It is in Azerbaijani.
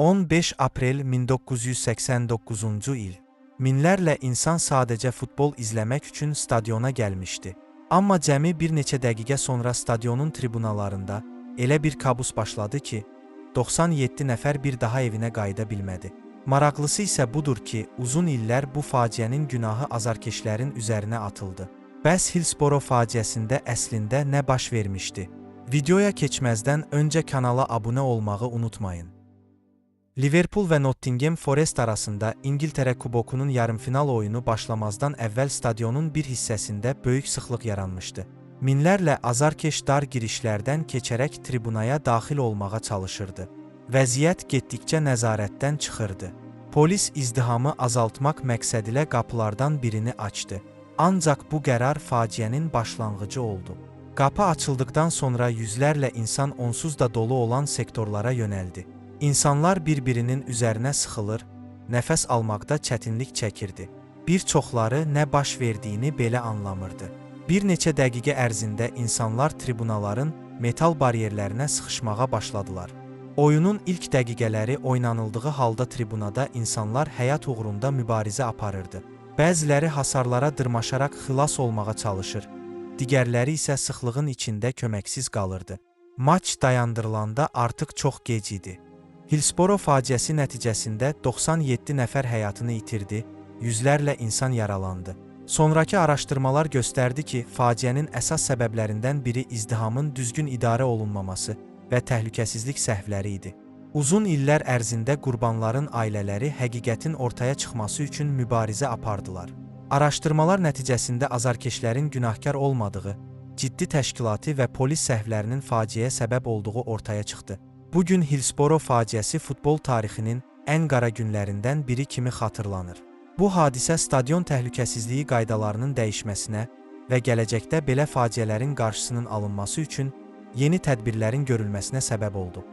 15 aprel 1989-cu il. Minlərlə insan sadəcə futbol izləmək üçün stadiona gəlmişdi. Amma cəmi bir neçə dəqiqə sonra stadionun tribunalarında elə bir kabus başladı ki, 97 nəfər bir daha evinə qayıda bilmədi. Maraqlısı isə budur ki, uzun illər bu faciənin günahı azarkeşlərin üzərinə atıldı. Bəs Hillsboro faciəsində əslində nə baş vermişdi? Videoya keçməzdən öncə kanala abunə olmağı unutmayın. Liverpool və Nottingham Forest arasında İngiltərə Kubokunun yarımfinal oyunu başlamazdan əvvəl stadionun bir hissəsində böyük sıxlıq yaranmışdı. Minlərlə azarkeş dar girişlərdən keçərək tribunaya daxil olmağa çalışırdı. Vəziyyət getdikcə nəzarətdən çıxırdı. Polis izdihamı azaltmaq məqsədilə qapılardan birini açdı. Ancaq bu qərar faciənin başlanğıcı oldu. Qapı açıldıqdan sonra yüzlərlə insan onsuz da dolu olan sektorlara yönəldi. İnsanlar bir-birinin üzərinə sıxılır, nəfəs almaqda çətinlik çəkirdi. Bir çoxları nə baş verdiyini belə anlamırdı. Bir neçə dəqiqə ərzində insanlar tribunaların metal baryerlərinə sıxışmağa başladılar. Oyunun ilk dəqiqələri oynanıldığı halda tribunada insanlar həyat uğrunda mübarizə aparırdı. Bəziləri hasarlara dırmaşaraq xilas olmağa çalışır, digərləri isə sıxlığın içində köməksiz qalırdı. Maç dayandırılanda artıq çox gec idi. Hillsboro faciəsi nəticəsində 97 nəfər həyatını itirdi, yüzlərlə insan yaralandı. Sonrakı araşdırmalar göstərdi ki, faciənin əsas səbəblərindən biri izdihamın düzgün idarə olunmaması və təhlükəsizlik səhvləri idi. Uzun illər ərzində qurbanların ailələri həqiqətin ortaya çıxması üçün mübarizə apardılar. Araşdırmalar nəticəsində azarkeşlərin günahkar olmadığı, ciddi təşkilati və polis səhvlərinin faciəyə səbəb olduğu ortaya çıxdı. Bugün Hillsboro faciəsi futbol tarixinin ən qara günlərindən biri kimi xatırlanır. Bu hadisə stadion təhlükəsizliyi qaydalarının dəyişməsinə və gələcəkdə belə faciələrin qarşısının alınması üçün yeni tədbirlərin görülməsinə səbəb oldu.